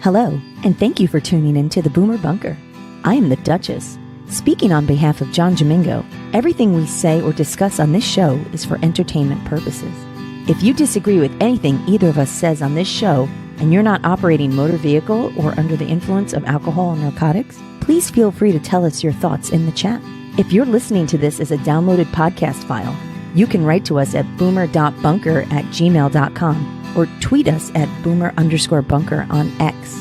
Hello, and thank you for tuning in to the Boomer Bunker. I am the Duchess. Speaking on behalf of John Domingo, everything we say or discuss on this show is for entertainment purposes. If you disagree with anything either of us says on this show, and you're not operating motor vehicle or under the influence of alcohol or narcotics, please feel free to tell us your thoughts in the chat. If you're listening to this as a downloaded podcast file, you can write to us at boomer.bunker@gmail.com or tweet us at boomer_bunker on X.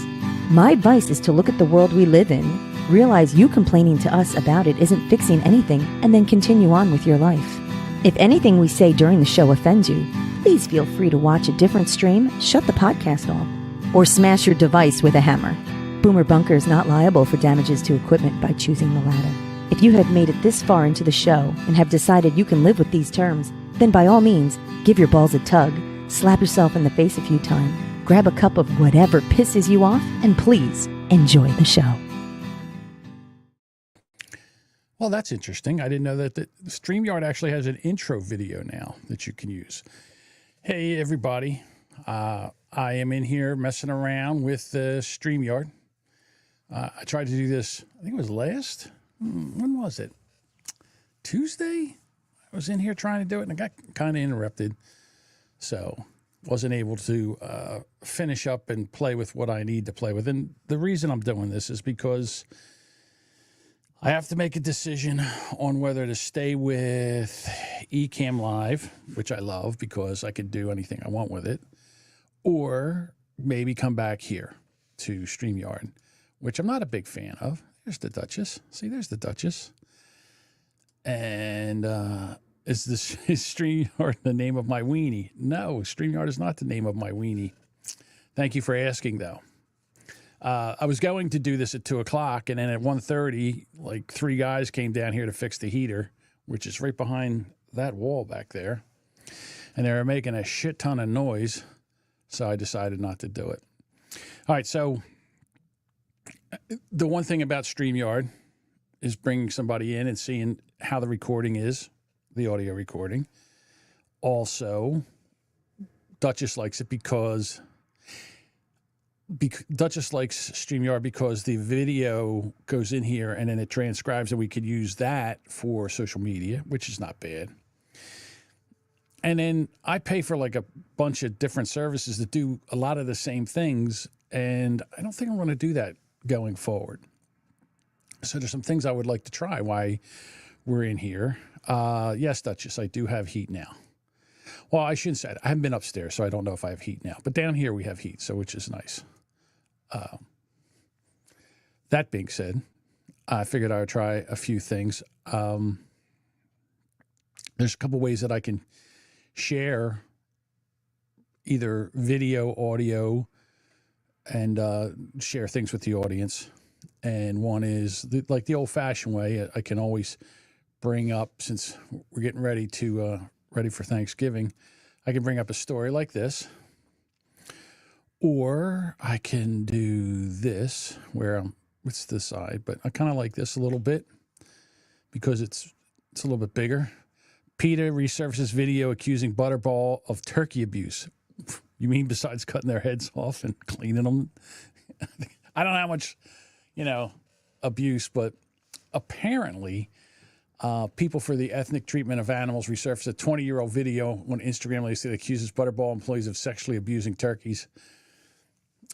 My advice is to look at the world we live in, realize you complaining to us about it isn't fixing anything, and then continue on with your life. If anything we say during the show offends you, please feel free to watch a different stream, shut the podcast off, or smash your device with a hammer. Boomer Bunker is not liable for damages to equipment by choosing the latter. If you have made it this far into the show and have decided you can live with these terms, then by all means, give your balls a tug, slap yourself in the face a few times, grab a cup of whatever pisses you off, and please enjoy the show. Well, that's interesting. I didn't know that the Streamyard actually has an intro video now that you can use. Hey, everybody. I am in here messing around with Streamyard. I tried to do this, I think it was when was it? Tuesday? I was in here trying to do it, and I got kind of interrupted. So wasn't able to finish up and play with what I need to play with. And the reason I'm doing this is because I have to make a decision on whether to stay with Ecamm Live, which I love because I can do anything I want with it, or maybe come back here to StreamYard, which I'm not a big fan of. There's the Duchess. See, there's the Duchess. And is StreamYard the name of my weenie? No, StreamYard is not the name of my weenie. Thank you for asking, though. I was going to do this at 2 o'clock, and then at 1:30, like 3 guys came down here to fix the heater, which is right behind that wall back there. And they were making a shit ton of noise, so I decided not to do it. All right, so the one thing about StreamYard is bringing somebody in and seeing how the recording is, the audio recording. Also, Duchess likes it because Duchess likes StreamYard because the video goes in here and then it transcribes, and we could use that for social media, which is not bad. And then I pay for like a bunch of different services that do a lot of the same things, and I don't think I'm going to do that going forward. So there's some things I would like to try while we're in here. Yes, Duchess, I do have heat now. Well, I shouldn't say it. I haven't been upstairs, so I don't know if I have heat now. But down here we have heat, so which is nice. That being said, I figured I would try a few things. There's a couple ways that I can share either video, audio, and share things with the audience. And one is like the old-fashioned way. I can always bring up, since we're getting ready for Thanksgiving, I can bring up a story like this. Or I can do this, where it's this side, but I kind of like this a little bit because it's a little bit bigger. PETA resurfaces video accusing Butterball of turkey abuse. You mean besides cutting their heads off and cleaning them? I don't know how much, abuse, but apparently People for the Ethnic Treatment of Animals resurfaced a 20-year-old video on Instagram that accuses Butterball employees of sexually abusing turkeys.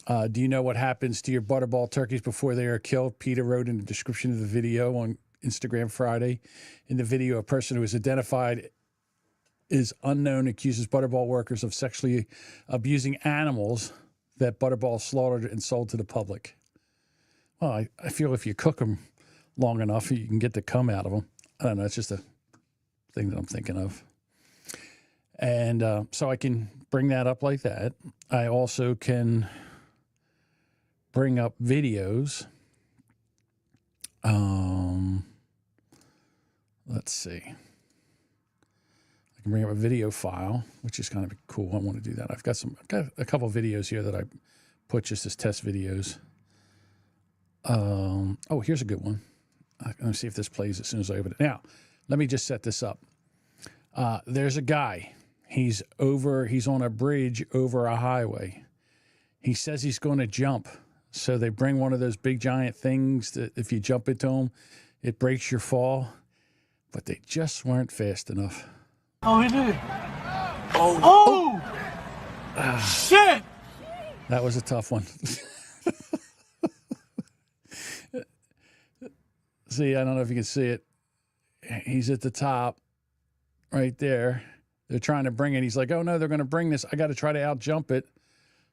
Do you know what happens to your Butterball turkeys before they are killed? PETA wrote in the description of the video on Instagram Friday. In the video, a person who is identified as unknown accuses Butterball workers of sexually abusing animals that Butterball slaughtered and sold to the public. Well, I feel if you cook them long enough, you can get the cum out of them. I don't know. It's just a thing that I'm thinking of. And so I can bring that up like that. I also can bring up videos. Let's see. I can bring up a video file, which is kind of cool. I want to do that. I've got a couple of videos here that I put just as test videos. Oh, here's a good one. I'm going to see if this plays as soon as I open it. Now, let me just set this up. There's a guy. He's on a bridge over a highway. He says he's going to jump So they bring one of those big giant things that if you jump into them, it breaks your fall. But they just weren't fast enough. Oh, he did. Oh! Shit! That was a tough one. See, I don't know if you can see it. He's at the top right there. They're trying to bring it. He's like, oh, no, they're going to bring this. I got to try to out-jump it.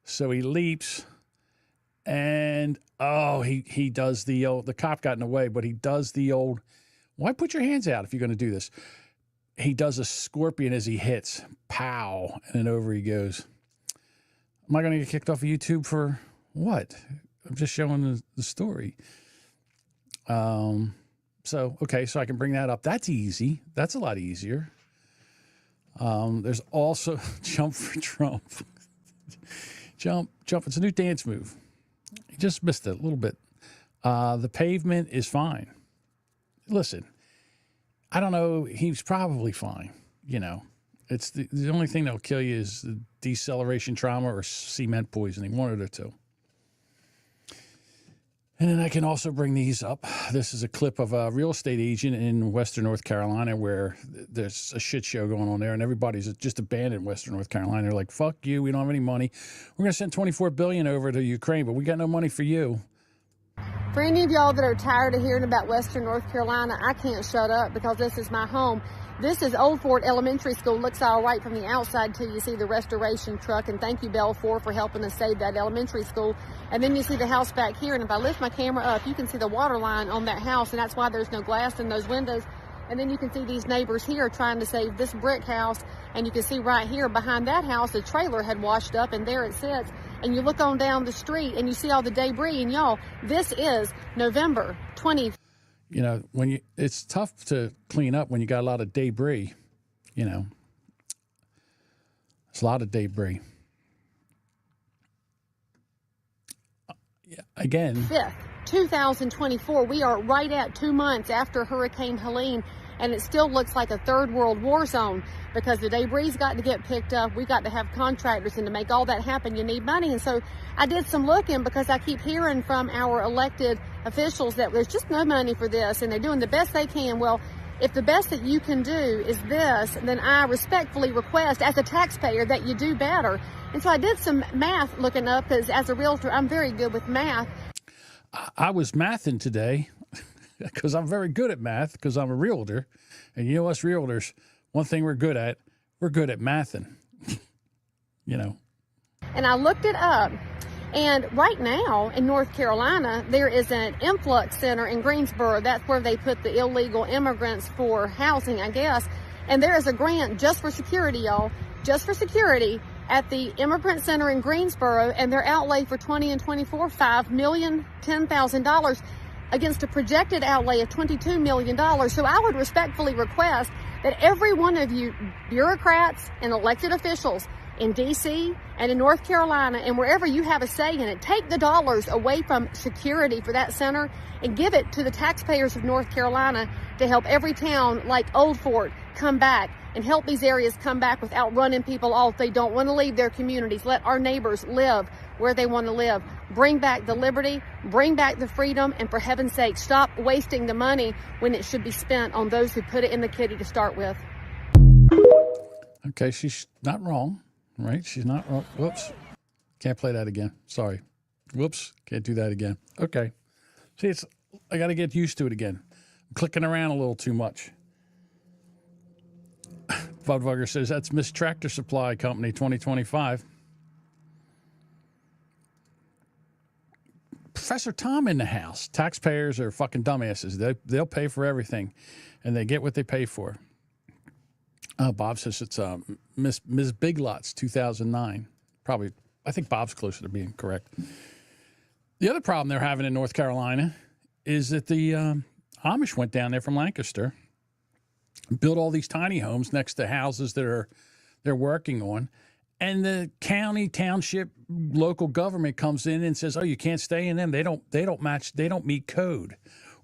So he leaps. And, oh, he does the old, the cop got in the way, but he does the old, why put your hands out if you're going to do this? He does a scorpion as he hits. Pow. And then over he goes. Am I going to get kicked off of YouTube for what? I'm just showing the story. Okay, so I can bring that up. That's easy. That's a lot easier. There's also jump for Trump. Jump. It's a new dance move. He just missed it a little bit. The pavement is fine. Listen, I don't know. He's probably fine. You know, it's the only thing that'll kill you is the deceleration trauma or cement poisoning, one of the two. And then I can also bring these up. This is a clip of a real estate agent in Western North Carolina where there's a shit show going on there, and everybody's just abandoned Western North Carolina. They're like, fuck you, we don't have any money. We're going to send $24 billion over to Ukraine, but we got no money for you. For any of y'all that are tired of hearing about Western North Carolina, I can't shut up because this is my home. This is Old Fort Elementary School. Looks all right from the outside till you see the restoration truck. And thank you, Belfour, for helping us save that elementary school. And then you see the house back here. And if I lift my camera up, you can see the water line on that house. And that's why there's no glass in those windows. And then you can see these neighbors here trying to save this brick house. And you can see right here behind that house, a trailer had washed up, and there it sits. And you look on down the street and you see all the debris. And y'all, this is November 20th. You know, it's tough to clean up when you got a lot of debris, you know. It's a lot of debris. Again. 5th, 2024, we are right at 2 months after Hurricane Helene, and it still looks like a third world war zone because the debris's got to get picked up. We got to have contractors, and to make all that happen, you need money. And so I did some looking because I keep hearing from our elected officials that there's just no money for this, and they're doing the best they can. Well, if the best that you can do is this, then I respectfully request as a taxpayer that you do better. And so I did some math looking up because as a realtor, I'm very good with math. I was mathing today because I'm very good at math because I'm a realtor. And you know us realtors, one thing we're good at mathing, you know. And I looked it up. And right now in North Carolina, there is an influx center in Greensboro. That's where they put the illegal immigrants for housing, I guess. And there is a grant just for security, y'all, just for security at the immigrant center in Greensboro. And their outlay for 20 and 24, $5,010,000 against a projected outlay of $22 million. So I would respectfully request that every one of you bureaucrats and elected officials in D.C. and in North Carolina and wherever you have a say in it, take the dollars away from security for that center and give it to the taxpayers of North Carolina to help every town like Old Fort come back and help these areas come back without running people off. They don't want to leave their communities. Let our neighbors live where they want to live. Bring back the liberty, bring back the freedom, and for heaven's sake, stop wasting the money when it should be spent on those who put it in the kitty to start with. Okay, she's not wrong. Right? She's not wrong. Whoops. Can't play that again. Sorry. Whoops. Can't do that again. Okay. See, I got to get used to it again. I'm clicking around a little too much. Budweiser says that's Miss Tractor Supply Company 2025. Professor Tom in the house. Taxpayers are fucking dumbasses. They'll pay for everything, and they get what they pay for. Bob says it's Ms. Big Lots 2009. Probably, I think Bob's closer to being correct. The other problem they're having in North Carolina is that the Amish went down there from Lancaster, built all these tiny homes next to houses that they're working on, and the county, township, local government comes in and says, "Oh, you can't stay in them. They don't meet code,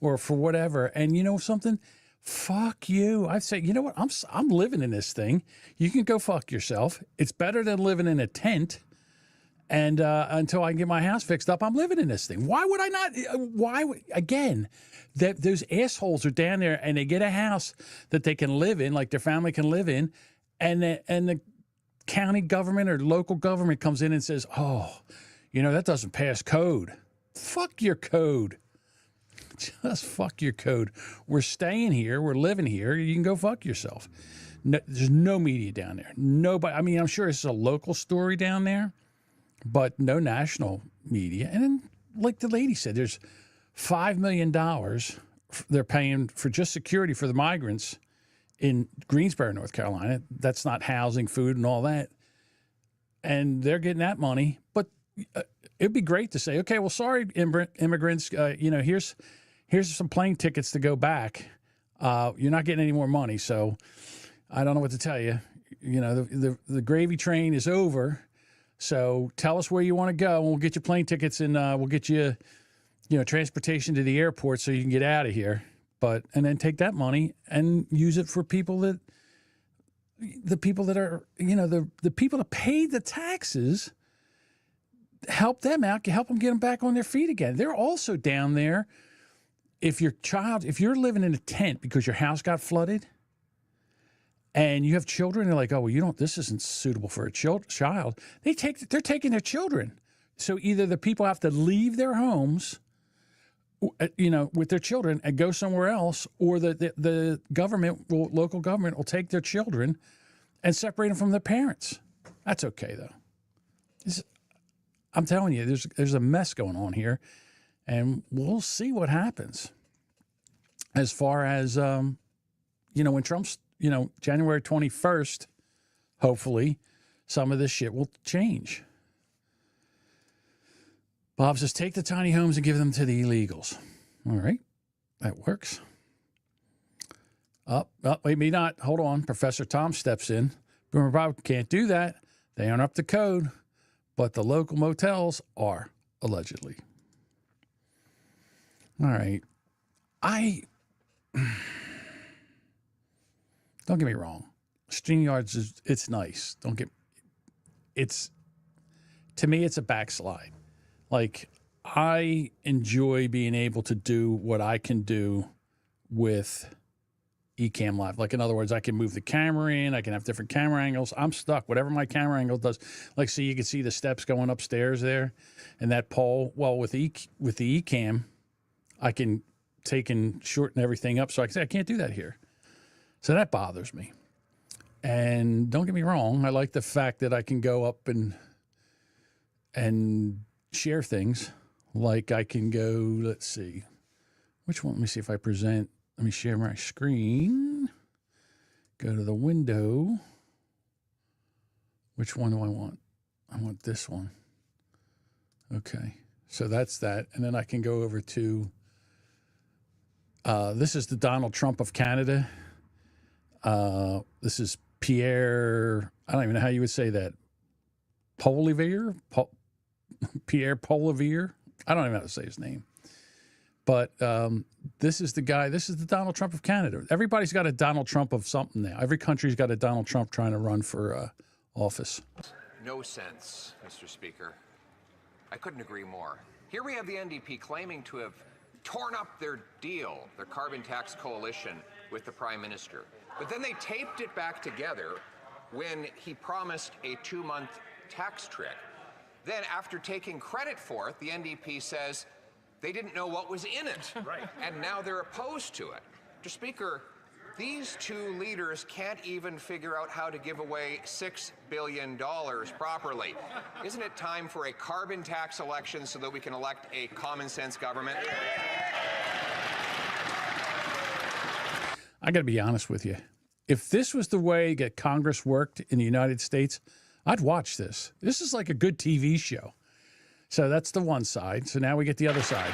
or for whatever." And you know something? Fuck you. I'd say, you know what? I'm living in this thing. You can go fuck yourself. It's better than living in a tent. And until I can get my house fixed up, I'm living in this thing. Why would I not? Again, those assholes are down there and they get a house that they can live in, like their family can live in, and the county government or local government comes in and says, oh, that doesn't pass code. Fuck your code. Just fuck your code. We're staying here. We're living here. You can go fuck yourself. No, there's no media down there. Nobody. I mean, I'm sure it's a local story down there, but no national media. And then, like the lady said, there's $5 million they're paying for just security for the migrants in Greensboro, North Carolina. That's not housing, food, and all that. And they're getting that money. But it'd be great to say, okay, well, sorry, immigrants, here's some plane tickets to go back. You're not getting any more money. So I don't know what to tell you. The gravy train is over. So tell us where you want to go, and we'll get you plane tickets, and we'll get you, transportation to the airport so you can get out of here. And then take that money and use it for the people that pay the taxes. Help them out, help them get them back on their feet again. They're also down there. If you're living in a tent because your house got flooded, and you have children, they're like, oh, well, this isn't suitable for a child. They're taking their children. So either the people have to leave their homes, with their children and go somewhere else, or the local government will take their children and separate them from their parents. That's okay, though. I'm telling you, there's a mess going on here, and we'll see what happens. As far as, when Trump's, January 21st, hopefully, some of this shit will change. Bob says, take the tiny homes and give them to the illegals. All right, that works. Maybe not. Hold on. Professor Tom steps in. Boomer Bob can't do that. They aren't up to code, but the local motels are, allegedly. All right. Don't get me wrong. Streamyard it's nice. To me, it's a backslide. Like, I enjoy being able to do what I can do with Ecamm Live. Like, in other words, I can move the camera in. I can have different camera angles. I'm stuck. Whatever my camera angle does. Like, see, you can see the steps going upstairs there and that pole. Well, with the Ecamm, I can take and shorten everything up. So I can say, I can't do that here. So that bothers me. And don't get me wrong. I like the fact that I can go up and share things. Like I can go, let's see, which one? Let me see if I present. Let me share my screen. Go to the window. Which one do I want? I want this one. Okay. So that's that. And then I can go over to, this is the Donald Trump of Canada. This is Pierre, I don't even know how you would say that. Poilievre? Pierre Poilievre? I don't even know how to say his name. But this is the guy, this is the Donald Trump of Canada. Everybody's got a Donald Trump of something now. Every country's got a Donald Trump trying to run for office. No sense, Mr. Speaker. I couldn't agree more. Here we have the NDP claiming to have torn up their deal, their carbon tax coalition with the Prime Minister. But then they taped it back together when he promised a 2-month tax trick. Then, after taking credit for it, the NDP says they didn't know what was in it. Right. And now they're opposed to it. Mr. Speaker, these two leaders can't even figure out how to give away $6 billion properly. Isn't it time for a carbon tax election so that we can elect a common sense government? I got to be honest with you. If this was the way that Congress worked in the United States, I'd watch this. This is like a good TV show. So that's the one side. So now we get the other side.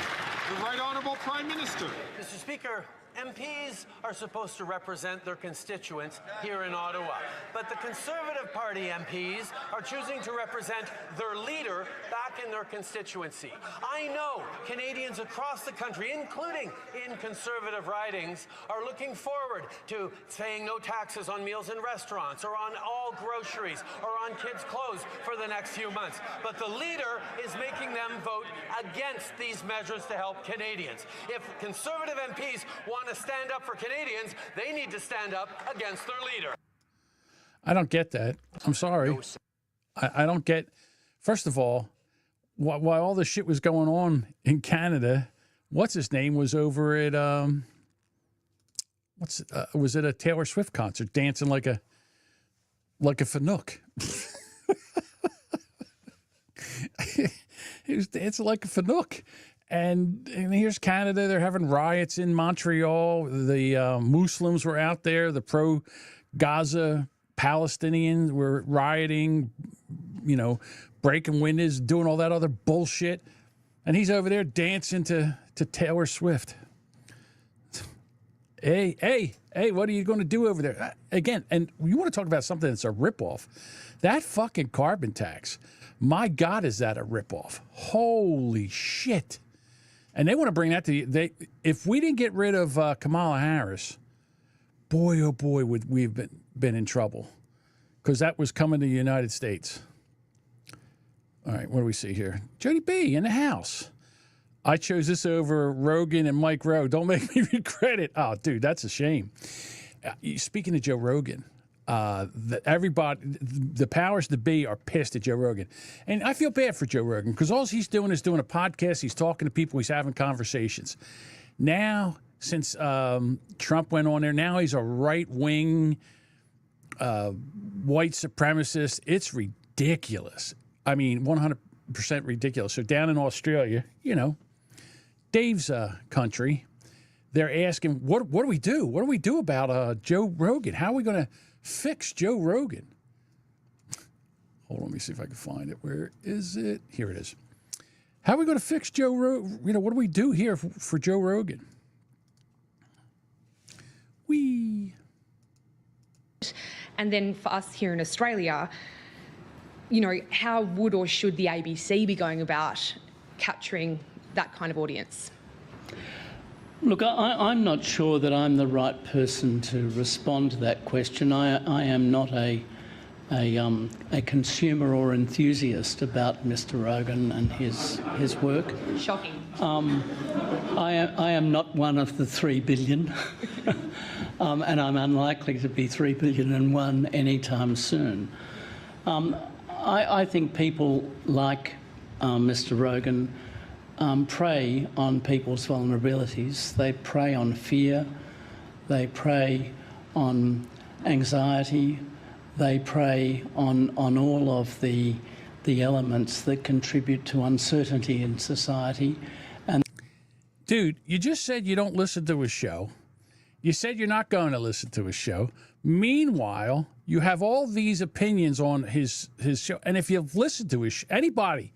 The Right Honourable Prime Minister. Mr. Speaker, MPs are supposed to represent their constituents here in Ottawa, but the Conservative Party MPs are choosing to represent their leader back in their constituency. I know Canadians across the country, including in Conservative ridings, are looking forward to paying no taxes on meals in restaurants or on all groceries or on kids' clothes for the next few months. But the leader is making them vote against these measures to help Canadians. If Conservative MPs want to stand up for Canadians, they need to stand up against their leader. I don't get that. I'm sorry. I don't get, first of all, while all this shit was going on in Canada, what's his name was over at, was it a Taylor Swift concert, dancing like a Fanook. He was dancing like a Fanook. And here's Canada. They're having riots in Montreal. The Muslims were out there. The pro-Gaza Palestinians were rioting, breaking windows, doing all that other bullshit. And he's over there dancing to Taylor Swift. Hey, what are you going to do over there? Again, and you want to talk about something that's a ripoff. That fucking carbon tax, my God, is that a ripoff? Holy shit. And they want to bring that to if we didn't get rid of Kamala Harris, boy, oh boy, would we have been in trouble, because that was coming to the United States. All right, what do we see here? Jody B in the house. I chose this over Rogan and Mike Rowe. Don't make me regret it. Oh, dude, that's a shame. Speaking of Joe Rogan, everybody, the powers that be are pissed at Joe Rogan. And I feel bad for Joe Rogan, because all he's doing is doing a podcast. He's talking to people. He's having conversations. Now, since Trump went on there, now he's a right-wing white supremacist. It's ridiculous. I mean, 100% ridiculous. So down in Australia, Dave's country, they're asking, what do we do? What do we do about Joe Rogan? How are we going to fix Joe Rogan? Hold on, let me see if I can find it. Where is it? Here it is. How are we going to fix Joe Rogan? What do we do here for Joe Rogan? And then for us here in Australia, how would or should the ABC be going about capturing that kind of audience? Look, I'm not sure that I'm the right person to respond to that question. I am not a consumer or enthusiast about Mr. Rogan and his work. Shocking. I am not one of the 3 billion, and I'm unlikely to be 3 billion and one anytime soon. I think people like Mr. Rogan prey on people's vulnerabilities. They prey on fear. They prey on anxiety. They prey on all of the elements that contribute to uncertainty in society. And dude, you just said you don't listen to his show. You said you're not going to listen to his show. Meanwhile, you have all these opinions on his show. And if you've listened to his anybody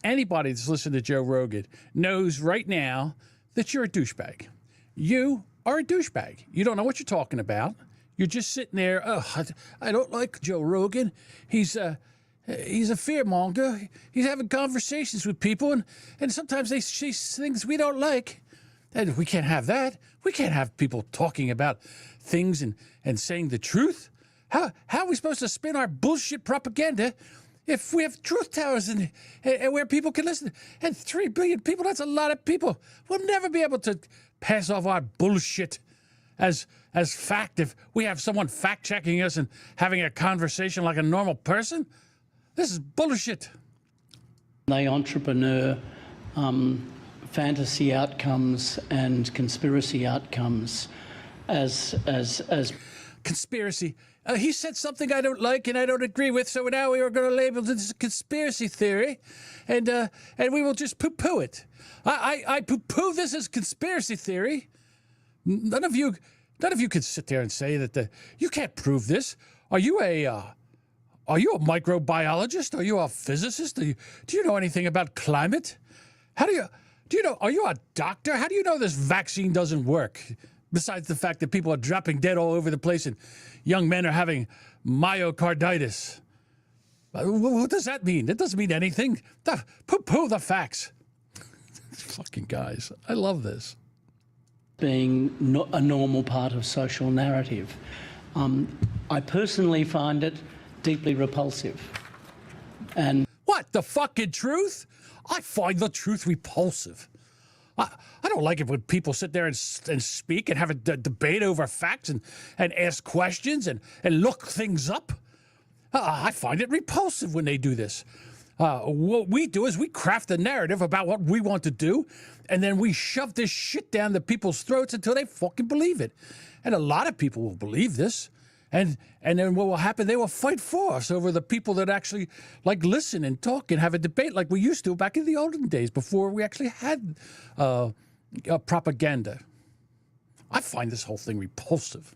that's listened to Joe Rogan knows right now that you're a douchebag. You are a douchebag. You don't know what you're talking about. You're just sitting there. Oh, I don't like Joe Rogan. He's a fearmonger. He's having conversations with people, and sometimes they say things we don't like. And we can't have that. We can't have people talking about things and saying the truth. How are we supposed to spin our bullshit propaganda if we have truth towers and where people can listen? And 3 billion people, that's a lot of people. We'll never be able to pass off our bullshit as fact if we have someone fact-checking us and having a conversation like a normal person. This is bullshit. they entrepreneur fantasy outcomes and conspiracy outcomes as conspiracy. He said something I don't like and I don't agree with, so now we are going to label this as a conspiracy theory, and we will just poo-poo it. I poo-poo this as conspiracy theory. None of you could sit there and say that you can't prove this. Are you a microbiologist? Are you a physicist? Do you know anything about climate? Do you know? Are you a doctor? How do you know this vaccine doesn't work? Besides the fact that people are dropping dead all over the place and young men are having myocarditis. What does that mean? It doesn't mean anything. Poo-poo the facts. Fucking guys. I love this. Being a normal part of social narrative. I personally find it deeply repulsive. And what, the fucking truth? I find the truth repulsive. I don't like it when people sit there and speak and have a debate over facts and ask questions and look things up. I find it repulsive when they do this. What we do is we craft a narrative about what we want to do, and then we shove this shit down the people's throats until they fucking believe it. And a lot of people will believe this. And then what will happen? They will fight for us over the people that actually like listen and talk and have a debate like we used to back in the olden days before we actually had propaganda. I find this whole thing repulsive.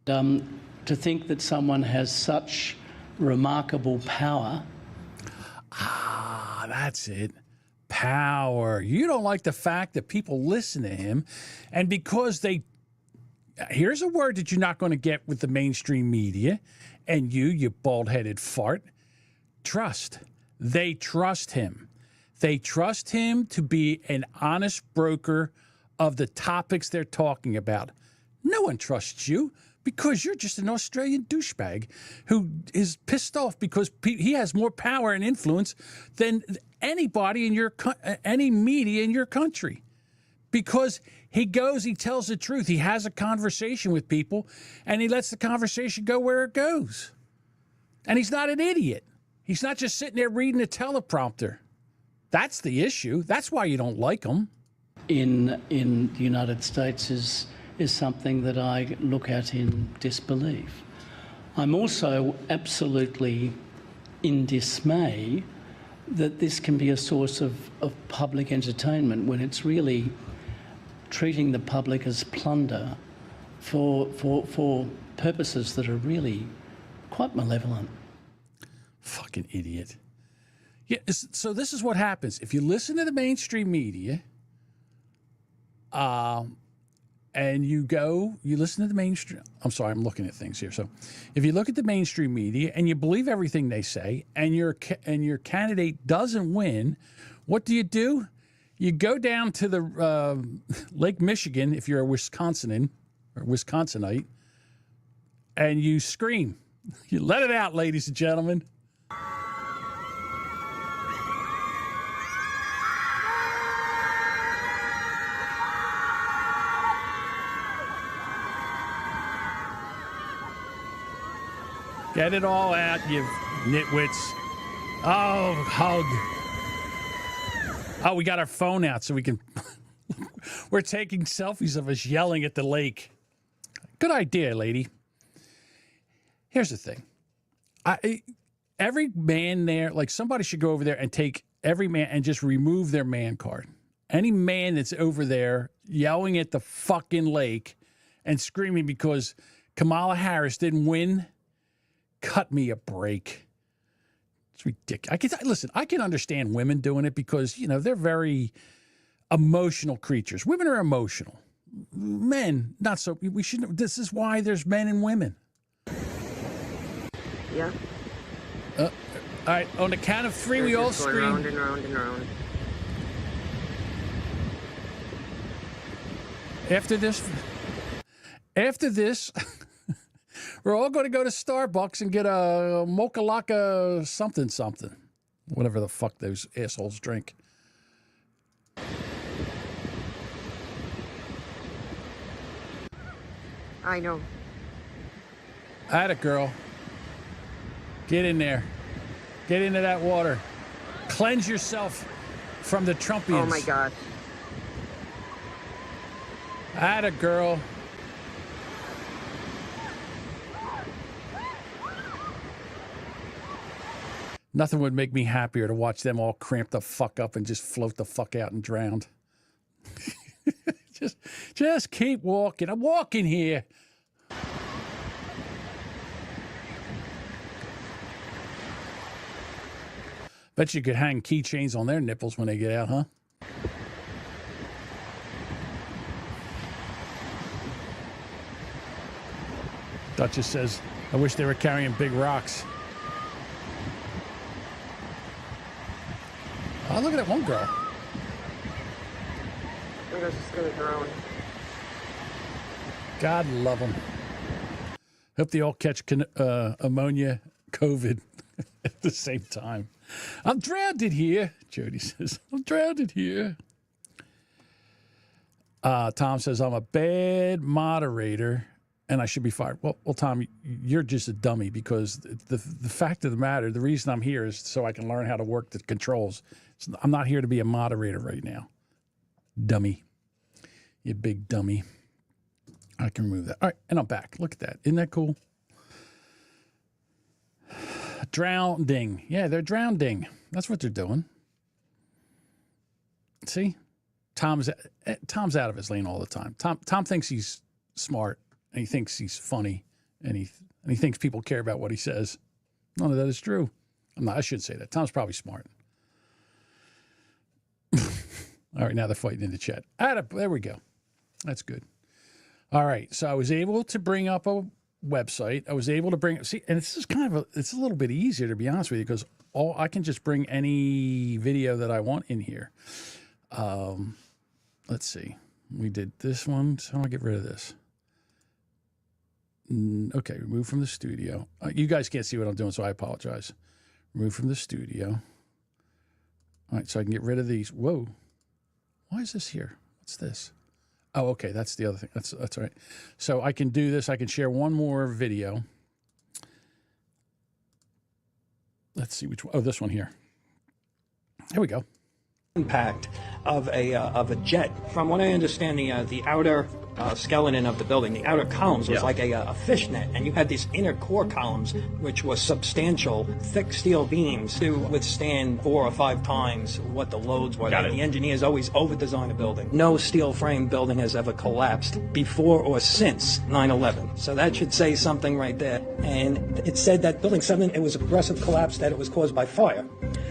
To think that someone has such remarkable power. Ah, that's it. Power. You don't like the fact that people listen to him, and because they... Here's a word that you're not going to get with the mainstream media, and you bald-headed fart. Trust. They trust him. They trust him to be an honest broker of the topics they're talking about. No one trusts you because you're just an Australian douchebag who is pissed off because he has more power and influence than anybody in any media in your country. Because he tells the truth. He has a conversation with people, and he lets the conversation go where it goes. And he's not an idiot. He's not just sitting there reading a teleprompter. That's the issue. That's why you don't like him. In the United States is something that I look at in disbelief. I'm also absolutely in dismay that this can be a source of public entertainment when it's really treating the public as plunder for purposes that are really quite malevolent. Fucking idiot. Yeah, so this is what happens. If you listen to the mainstream media, and you listen to the mainstream... I'm sorry, I'm looking at things here. So if you look at the mainstream media and you believe everything they say and your candidate doesn't win, what do? You go down to the Lake Michigan, if you're a Wisconsinite, and you scream. You let it out, ladies and gentlemen. Get it all out, you nitwits. Oh, hug. Oh, we got our phone out so we can... We're taking selfies of us yelling at the lake. Good idea, lady. Here's the thing. Every man there, like somebody should go over there and take every man and just remove their man card. Any man that's over there yelling at the fucking lake and screaming because Kamala Harris didn't win, cut me a break. It's ridiculous. I can understand women doing it because, they're very emotional creatures. Women are emotional. Men, not so. We shouldn't. This is why there's men and women. Yeah. All right, on the count of three, we all scream. Round and round and round. After this, we're all going to go to Starbucks and get a Mocha Laka something. Whatever the fuck those assholes drink. I know. Atta girl. Get in there. Get into that water. Cleanse yourself from the Trumpians. Oh my God. Atta girl. Nothing would make me happier to watch them all cramp the fuck up and just float the fuck out and drown. Just keep walking. I'm walking here. Bet you could hang keychains on their nipples when they get out, huh? Duchess says, I wish they were carrying big rocks. Oh, look at that one girl. I think I was just going to drown. God love them. Hope they all catch ammonia, COVID at the same time. I'm drowned here, Jody says. I'm drowned here. Tom says, I'm a bad moderator and I should be fired. Well, Tom, you're just a dummy because the fact of the matter, the reason I'm here is so I can learn how to work the controls. I'm not here to be a moderator right now. Dummy. You big dummy. I can remove that. All right, and I'm back. Look at that. Isn't that cool? Drowning. Yeah, they're drowning. That's what they're doing. See? Tom's out of his lane all the time. Tom thinks he's smart, and he thinks he's funny, and he thinks people care about what he says. None of that is true. I shouldn't say that. Tom's probably smart. All right, now they're fighting in the chat. There we go. That's good. All right, so I was able to bring up a website. I was able to bring and it's just it's a little bit easier, to be honest with you, because I can just bring any video that I want in here. Let's see. We did this one. So how do I get rid of this? Okay, remove from the studio. You guys can't see what I'm doing, so I apologize. Remove from the studio. All right, so I can get rid of these. Whoa. Why is this here? What's this? Oh, okay, that's the other thing. That's all right. So I can do this. I can share one more video. Let's see which one. Oh, this one here. Here we go. Impact of a jet. From what I understand, the outer skeleton of the building, the outer columns was like a fishnet, and you had these inner core columns, which was substantial, thick steel beams to withstand 4 or 5 times what the loads were. The engineers always over-design a building. No steel frame building has ever collapsed before or since 9/11. So that should say something right there. And it said that Building 7, it was a progressive collapse, that it was caused by fire.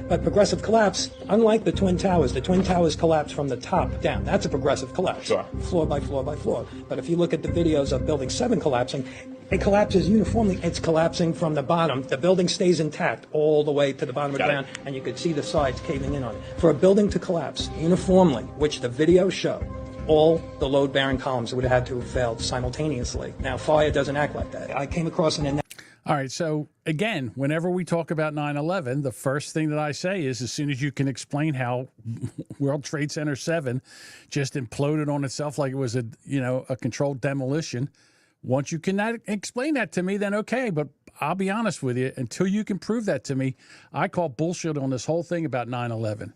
But progressive collapse, unlike the Twin Towers collapse from the top down. That's a progressive collapse, floor by floor by floor. But if you look at the videos of Building 7 collapsing, it collapses uniformly. It's collapsing from the bottom. The building stays intact all the way to the bottom of the ground, and you could see the sides caving in on it. For a building to collapse uniformly, which the videos show, all the load-bearing columns would have had to have failed simultaneously. Now, fire doesn't act like that. I came across an All right, so again, whenever we talk about 9/11, the first thing that I say is as soon as you can explain how World Trade Center 7 just imploded on itself like it was a controlled demolition, once you can explain that to me, then okay, but I'll be honest with you, until you can prove that to me, I call bullshit on this whole thing about 9/11.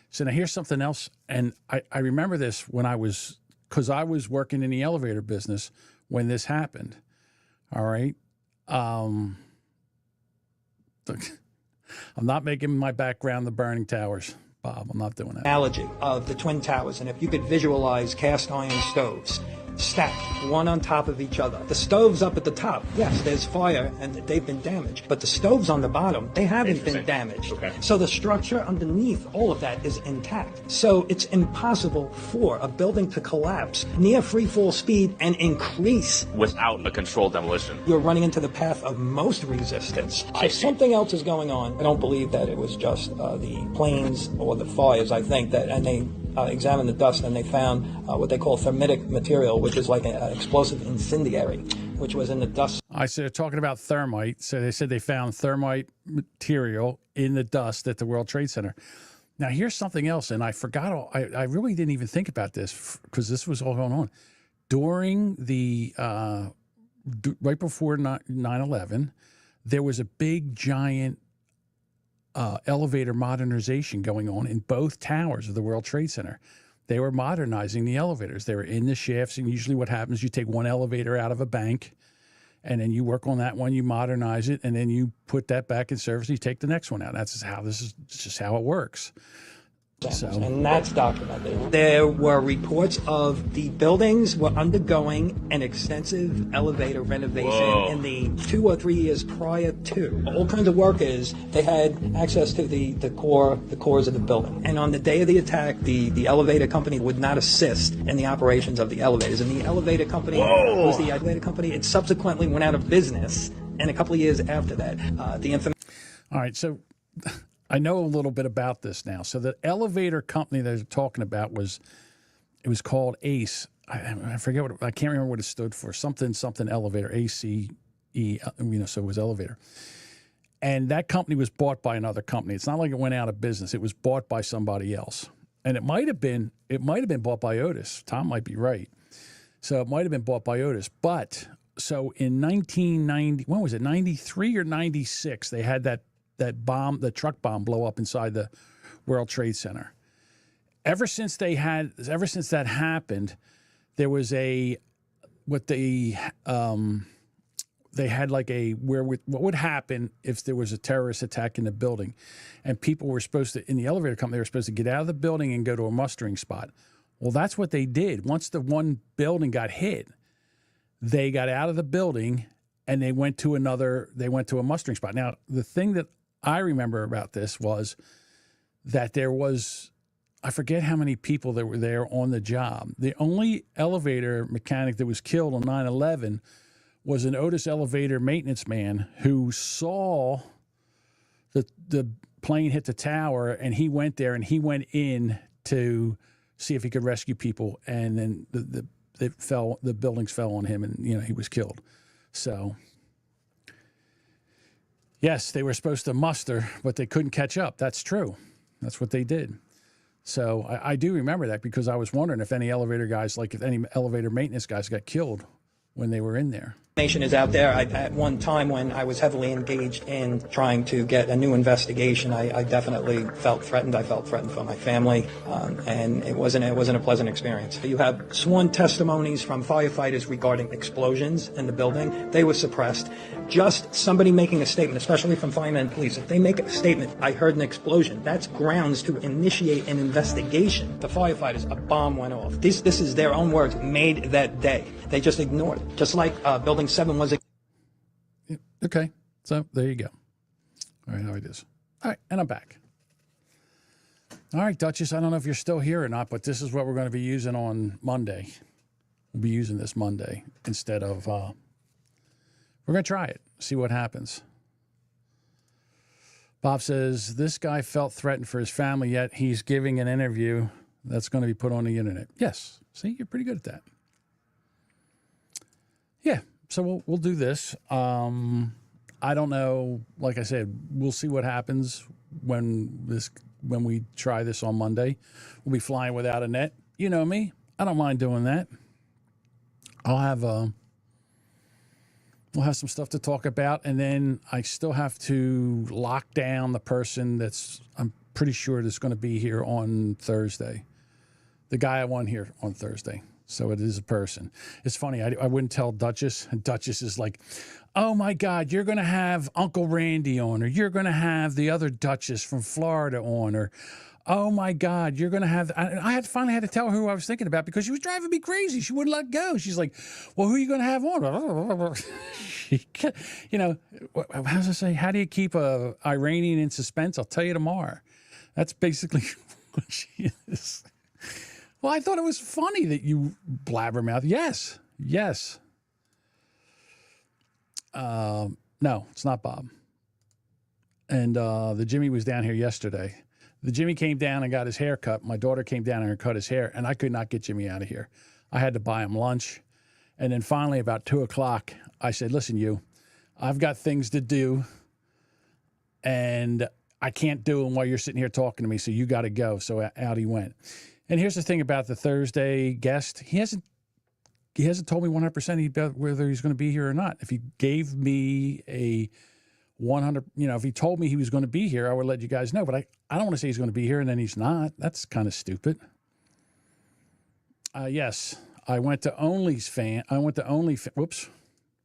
So now here's something else, and I remember this because I was working in the elevator business when this happened, all right? I'm not making my background the burning towers, Bob. I'm not doing that. Analogy of the Twin Towers, and if you could visualize cast iron stoves stacked one on top of each other. The stoves up at the top, yes, there's fire and they've been damaged, but the stoves on the bottom, they haven't been damaged. So the structure underneath all of that is intact. So it's impossible for a building to collapse near free fall speed and increase without a controlled demolition. You're running into the path of most resistance. So something else is going on. I don't believe that it was just the planes or the fires. I think that, and they examined the dust and they found what they call thermitic material, which is like an explosive incendiary, which was in the dust. I said, talking about thermite. So they said they found thermite material in the dust at the World Trade Center. Now, here's something else, and I forgot. I really didn't even think about this because this was all going on. During the, right before 9/11, there was a big, giant elevator modernization going on in both towers of the World Trade Center. They were modernizing the elevators. They were in the shafts, and usually what happens, you take one elevator out of a bank, and then you work on that one, you modernize it, and then you put that back in service, and you take the next one out. That's just how it works. And that's documented. There were reports of the buildings were undergoing an extensive elevator renovation in the 2 or 3 years prior to. All kinds of workers, they had access to the cores of the building. And on the day of the attack, the elevator company would not assist in the operations of the elevators. And the elevator company was the elevator company. It subsequently went out of business. And a couple of years after that, the information. All right, so I know a little bit about this now. So the elevator company that they're talking about was called ACE. I forget I can't remember what it stood for. Something elevator, ACE, so it was elevator. And that company was bought by another company. It's not like it went out of business. It was bought by somebody else. And it might have been bought by Otis. Tom might be right. So it might have been bought by Otis. But so in 1990, when was it? 93 or 96, they had that bomb, the truck bomb, blow up inside the World Trade Center. Ever since that happened, there was what would happen if there was a terrorist attack in the building, and people were supposed to, in the elevator company, they were supposed to get out of the building and go to a mustering spot. Well, that's what they did. Once the one building got hit, they got out of the building and they went to a mustering spot. Now, the thing that I remember about this was that there was, I forget how many people that were there on the job. The only elevator mechanic that was killed on 9/11 was an Otis elevator maintenance man who saw the plane hit the tower, and he went there and he went in to see if he could rescue people, and then the buildings fell on him, and he was killed. So yes, they were supposed to muster, but they couldn't catch up. That's true. That's what they did. So I do remember that, because I was wondering if any elevator guys, if any elevator maintenance guys got killed when they were in there. Information is out there. At one time when I was heavily engaged in trying to get a new investigation, I definitely felt threatened. I felt threatened for my family, and it wasn't a pleasant experience. You have sworn testimonies from firefighters regarding explosions in the building. They were suppressed. Just somebody making a statement, especially from firemen and police, if they make a statement, I heard an explosion, that's grounds to initiate an investigation. The firefighters, a bomb went off. This is their own words, made that day. They just ignored it. Just like Building 7 was. Okay, so there you go. All right, how it is. All right, and I'm back. All right, Duchess, I don't know if you're still here or not, but this is what we're going to be using on Monday. We'll be using this Monday instead of, we're going to try it, see what happens. Bob says, this guy felt threatened for his family, yet he's giving an interview that's going to be put on the internet. Yes, see, you're pretty good at that. Yeah, so we'll do this. I don't know. Like I said, we'll see what happens when we try this on Monday. We'll be flying without a net. You know me. I don't mind doing that. We'll have some stuff to talk about, and then I still have to lock down the person I'm pretty sure that's going to be here on Thursday. The guy I want here on Thursday. So it is a person. It's funny. I wouldn't tell Duchess, and Duchess is like, oh, my God, you're going to have Uncle Randy on, or you're going to have the other Duchess from Florida on, or, oh, my God, you're going to have... I finally had to tell her who I was thinking about, because she was driving me crazy. She wouldn't let go. She's like, well, who are you going to have on? How does it say? How do you keep a Iranian in suspense? I'll tell you tomorrow. That's basically what she is. Well, I thought it was funny that you blabbermouth. Yes. No, it's not Bob. And the Jimmy was down here yesterday. The Jimmy came down and got his hair cut. My daughter came down and cut his hair, and I could not get Jimmy out of here. I had to buy him lunch. And then finally, about 2 o'clock, I said, listen, I've got things to do, and I can't do them while you're sitting here talking to me, so you got to go. So out he went. And here's the thing about the Thursday guest. He hasn't told me 100% whether he's going to be here or not. If he gave me a 100, if he told me he was going to be here, I would let you guys know. But I don't want to say he's going to be here and then he's not. That's kind of stupid. Yes, I went to OnlyFans. Whoops.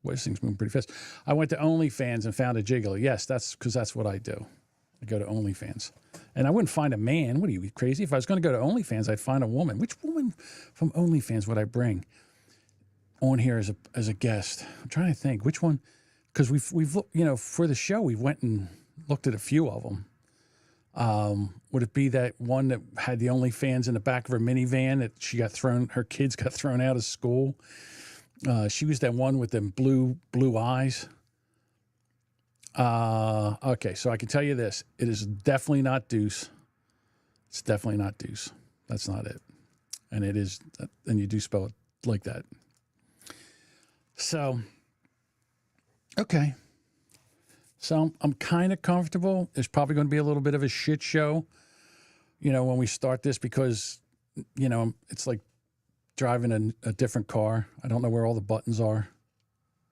This thing's moving pretty fast. I went to OnlyFans and found a gigolo. Yes, that's because that's what I do. I go to OnlyFans. And I wouldn't find a man. What are you, crazy? If I was going to go to OnlyFans, I'd find a woman. Which woman from OnlyFans would I bring on here as a guest? I'm trying to think. Which one? Because we've for the show, we went and looked at a few of them. Would it be that one that had the OnlyFans in the back of her minivan that her kids got thrown out of school? She was that one with them blue eyes. Okay, so I can tell you this. It is definitely not Deuce. It's definitely not Deuce. That's not it. And it is, and you do spell it like that. So, okay. So I'm kind of comfortable. There's probably going to be a little bit of a shit show, when we start this because, it's like driving a different car. I don't know where all the buttons are,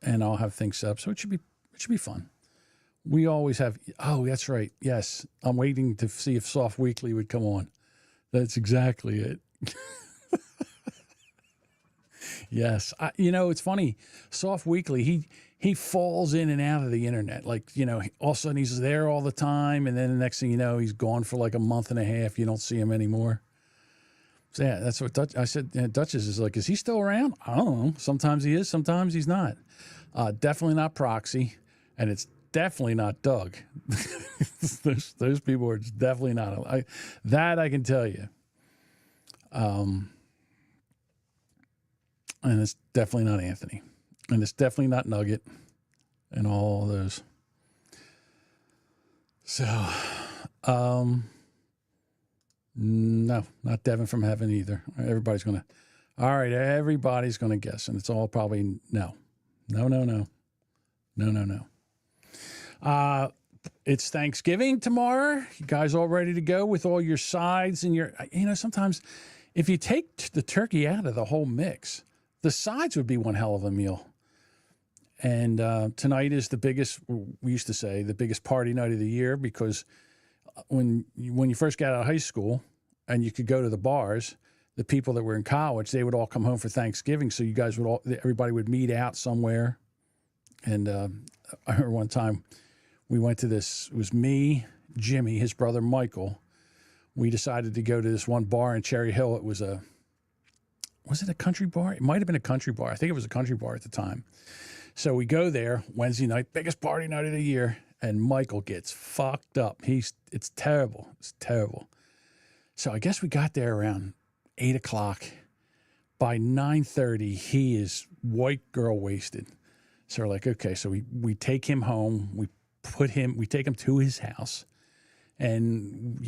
and I'll have things set up. So it should be fun. We always have. Oh, that's right. Yes, I'm waiting to see if Soft Weekly would come on. That's exactly it. Yes, it's funny. Soft Weekly, he falls in and out of the internet. Like, all of a sudden he's there all the time, and then the next thing you know, he's gone for like a month and a half. You don't see him anymore. So yeah, that's what I said. Duchess is like, is he still around? I don't know. Sometimes he is, sometimes he's not. Definitely not Proxy, and it's definitely not Doug. those people are definitely not. I can tell you. And it's definitely not Anthony. And it's definitely not Nugget and all those. So, no, not Devin from Heaven either. Everybody's going to guess. And it's all probably no. It's Thanksgiving tomorrow. You guys all ready to go with all your sides and your, sometimes if you take the turkey out of the whole mix, the sides would be one hell of a meal. And tonight is the biggest, we used to say, the biggest party night of the year because when you first got out of high school and you could go to the bars, the people that were in college, they would all come home for Thanksgiving. So you guys everybody would meet out somewhere. And I remember one time we went to this, it was me, Jimmy, his brother Michael. We decided to go to this one bar in Cherry Hill. It was it a country bar? It might have been a country bar. I think it was a country bar at the time. So we go there Wednesday night, biggest party night of the year, and Michael gets fucked up. It's terrible. It's terrible. So I guess we got there around 8 o'clock. By 9:30, he is white girl wasted. So we're like, okay, so we take him home. We take him to his house. And,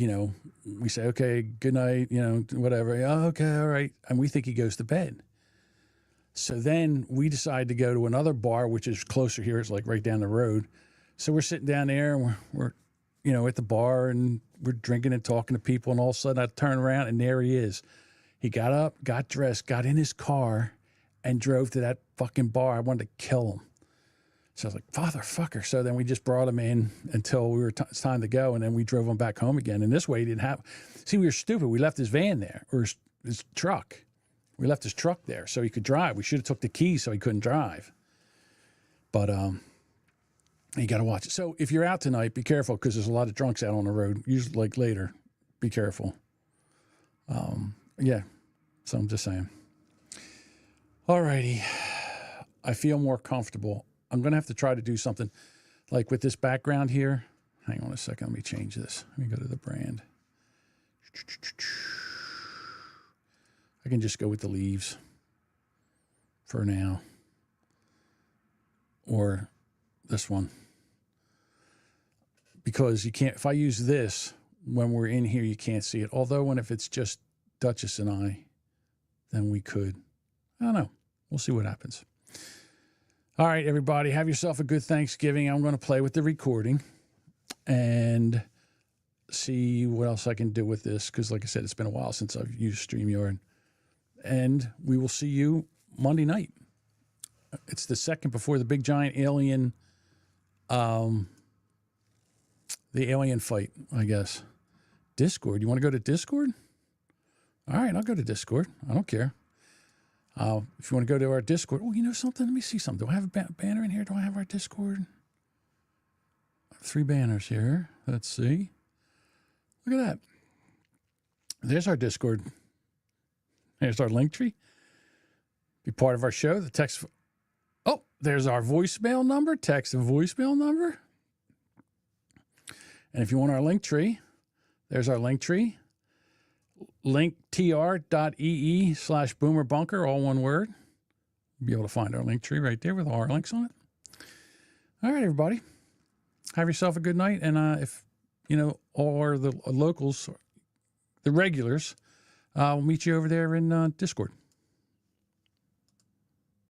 we say, okay, good night, whatever. Oh, okay, all right. And we think he goes to bed. So then we decide to go to another bar, which is closer here. It's like right down the road. So we're sitting down there and we're at the bar and we're drinking and talking to people. And all of a sudden I turn around and there he is. He got up, got dressed, got in his car and drove to that fucking bar. I wanted to kill him. So I was like, fatherfucker. So then we just brought him in until it's time to go. And then we drove him back home again. And this way he didn't have, we were stupid. We left his van there, or his truck. We left his truck there so he could drive. We should have took the keys so he couldn't drive. But you got to watch it. So if you're out tonight, be careful because there's a lot of drunks out on the road. Usually like later, be careful. Yeah, so I'm just saying. All righty. I feel more comfortable. I'm going to have to try to do something like with this background here. Hang on a second. Let me change this. Let me go to the brand. I can just go with the leaves for now. Or this one. Because you can't, if I use this when we're in here, you can't see it. Although if it's just Duchess and I, then we could. I don't know. We'll see what happens. All right, everybody, have yourself a good Thanksgiving. I'm going to play with the recording and see what else I can do with this because, like I said, it's been a while since I've used StreamYard. And we will see you Monday night. It's the second before the big giant alien, the alien fight, I guess. Discord. You want to go to Discord? All right, I'll go to Discord. I don't care. If you want to go to our Discord, you know something? Let me see something. Do I have a banner in here? Do I have our Discord? I have 3 banners here. Let's see. Look at that. There's our Discord. There's our link tree. Be part of our show. The text. Oh, there's our voicemail number. Text and voicemail number. And if you want our link tree, there's our link tree. linktr.ee/boomerbunker, all one word. You'll be able to find our link tree right there with all our links on it. All right, everybody. Have yourself a good night. And if, or the locals, the regulars, we'll meet you over there in Discord.